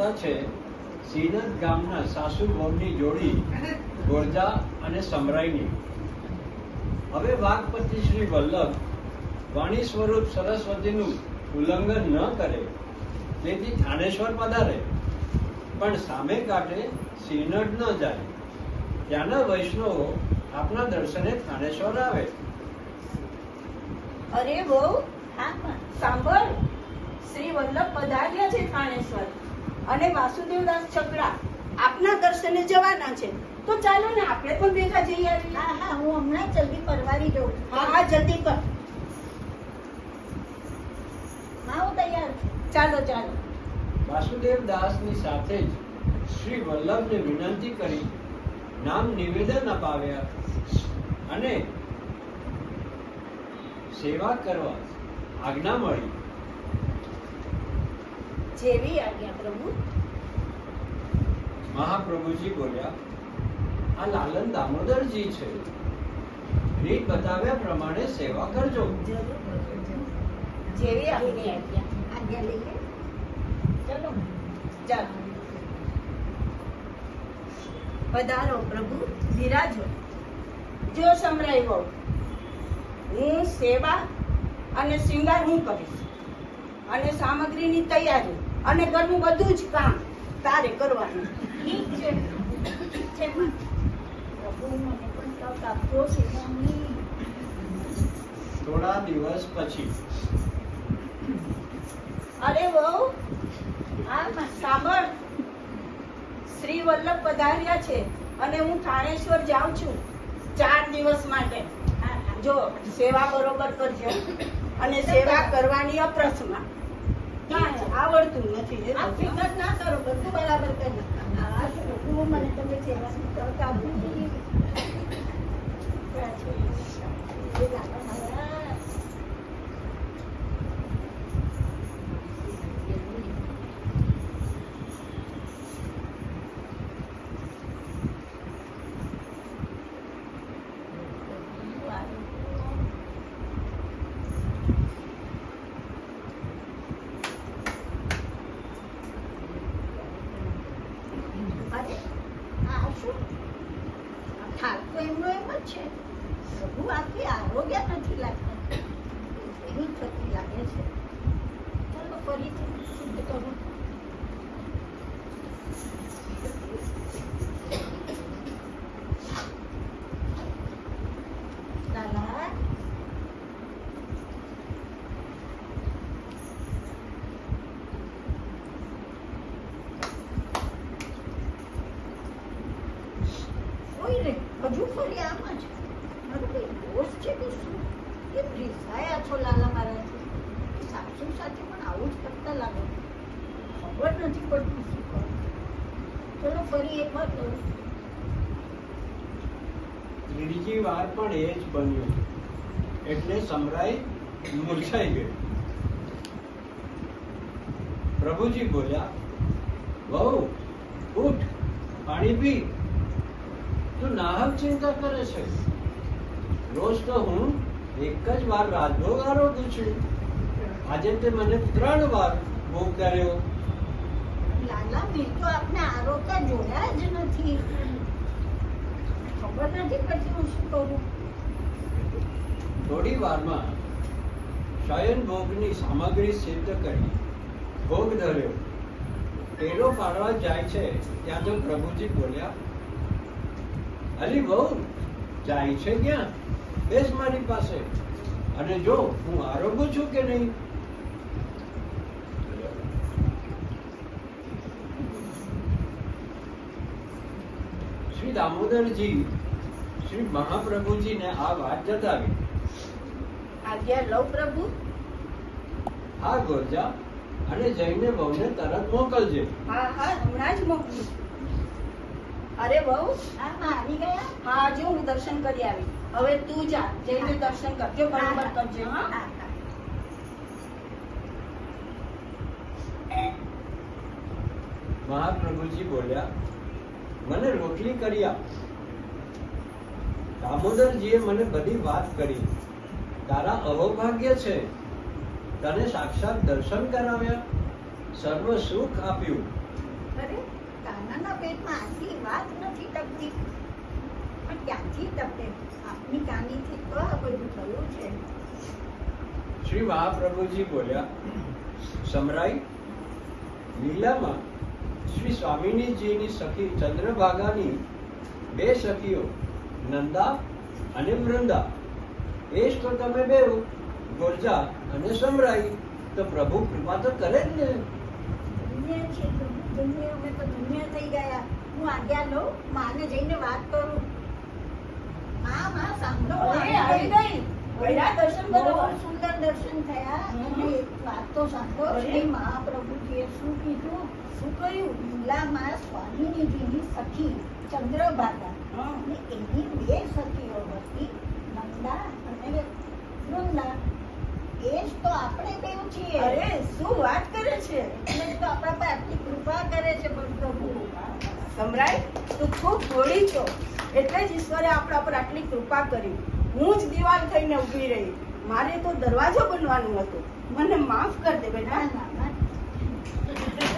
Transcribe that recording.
વાર્તા છે સિનદ ગામના સાસુ વહુની જોડી ગોરજા અને સમરાઈની. હવે વાઘપતિ શ્રી વલ્લભ વાણી સ્વરૂપ સરસ્વતીનું ઉલ્લંઘન ન કરે તેથી થાનેશ્વર પધારે, પણ સામે કાંઠે સિનડ ન જાય. ત્યાંના વૈષ્ણવો આપના દર્શને થાનેશ્વર આવે. અરે બહુ સાંભળ, શ્રી વલ્લભ પધાર્યા છે થાનેશ્વર અને વાસુદેવદાસ છકડા આપના દર્શને જવાના છે. તો ચાલો ને આપણે પણ ભેગા જઈ આવીએ. હા હા, હું હમણાં જલ્દી પરવારી દઉં. હા હા, જલ્દી કર. હા, હું તૈયાર છું. ચાલો ચાલો. વાસુદેવદાસની સાથે જ શ્રી વલ્લભને વિનંતી કરી નામ નિવેદન અપાવ્યા અને સેવા કરવા આજ્ઞા મળી. જેવી આજ્ઞા પ્રભુ. મહાપ્રભુજી બોલ્યા, આ લાલન દામોદરજી છે, રીત બતાવ્યા પ્રમાણે સેવા કરજો. જેવી આજ્ઞા. આજ્ઞા લઈએ. ચલો ચાલો. પધારો પ્રભુ, બિરાજો. જો સમરાઈ વહુ, હું સેવા અને શૃંગાર હું કરીશ અને સામગ્રીની તૈયારી અને ઘરનું બધું જ કામ તારે કરવાનું. ઠીક છે. ઠીક છે માં. પ્રભુ મને પણ તક આપજો સેવાની. થોડા દિવસ પછી અરે વહુ, હા માં. સાંભળ, શ્રી વલ્લભ પધાર્યા છે અને હું થાણેશ્વર જાઉં છું 4 દિવસ માટે. હા હા. જો સેવા બરોબર કરજો અને સેવા કરવાની અપ્રસમાં. કાંઈ આવડતું નથી. આ ફિકર ના કરો, બધું બરાબર કરી. હા પ્રભુ, મને તમે સેવાની તક આપી. આરોગ્ય નથી લાગતા, એવી થતી લાગે છે. ચાલો ફરીથી શુદ્ધ કરું. લાલા, કોઈ રે હજુ ફરી આમ જ મારું કઈ દોષ છે કે શું? કેમ રીસાયા છો લાલા મારાથી? સાસુ સાથે પણ આવું જ કરતા લાગો. ખબર નથી પડતી શું કરું. ચલો ફરી એકવાર કરું. ત્રીજી વાર પણ એ જ બન્યું એટલે સમરાઈ મૂર્છાઈ ગઈ. પ્રભુજી બોલ્યા, વહુ ઉઠ, પાણી પી. તું નાહક ચિંતા કરે છે. રોજ તો હું એક જ વાર રાજભોગ આરોગું છું, આજે તે મને 3 વાર ભોગ કર્યો. લાલા, મેં તો આપને આરોગ્ય જોયા જ નથી. ખબર નથી પડતી હું શું કરું. થોડી વારમાં શયન ભોગની સામગ્રી સિદ્ધ કરી ભોગ ધર્યો. ટેરો પાડવા જાય છે ત્યાં તો પ્રભુજી બોલ્યા, અલી વહુ જાય છે ક્યાં? બેસ મારી પાસે અને જો હું આરોગું છું કે નહીં. શ્રી દામોદરજી શ્રી મહાપ્રભુજીને આ વાત જતાવી. આજ્ઞા લઉં પ્રભુ. હા ગોરજા, અને જઈને વહુને તરત મોકલજે. હા હા, હમણાં જ મોકલું. અરે વહુ, હા માં, આવી ગયા? હા જો હું દર્શન કરી આવી. હવે તું જા, જઈને દર્શન કરજો, બરાબર કરજો. હા હા હા. મહાપ્રભુજી બોલ્યા, મને રોટલી કરી આપ. દામોદરજીએ મને બધી વાત કરી. તારા અહોભાગ્ય છે, તને સાક્ષાત દર્શન કરાવ્યા, સર્વ સુખ આપ્યું અરે કાનાના પેટમાં આટલી વાત નથી ટકતી, પણ ક્યાંથી ટકે? આપની કાનીથી તો આ બધું થયું છે. શ્રી મહાપ્રભુજી બોલ્યા, સમરાઈ, લીલામાં શ્રી સ્વામિનીજીની સખી ચંદ્રભાગાની બે સખીઓ નંદા અને વૃંદા, એ જ તો તમે બેઉ ગોરજા અને સમરાઈ, તો પ્રભુ કૃપા તો કરે જ ને. ધન્ય છે પ્રભુ, ધન્ય. અમે તો ધન્ય થઈ ગયા. હું આજ્ઞા લઉં, માને જઈને વાત કરું. માં સાંભળો, અરે, આવી ગઈ. ગયા દર્શન કરો. બહુ સુંદર દર્શન થયા. અને એક વાત તો સાંભળો, અરે. શ્રી મહાપ્રભુજીએ શું કીધું? શું કહ્યું? લીલામાં સ્વામિનીજીની સખી ચંદ્રભાગા હા. અને એની બે સખીઓ હતી, નંદા અને વૃંદા. એ જ તો આપણે બેવ છીએ. અરે, શું વાત કરે છે? એટલે જ તો આપણા પર આટલી કૃપા કરે છે પ્રભુ. સમરાય, તું ખૂબ ભોળી છો, એટલે જ ઈશ્વરે આપણા પર આટલી કૃપા કરી. હું જ દિવાલ થઈને ઊભી રહી. મારે તો દરવાજો બનવાનું હતું. મને માફ કર દે બેટા. ના ના ના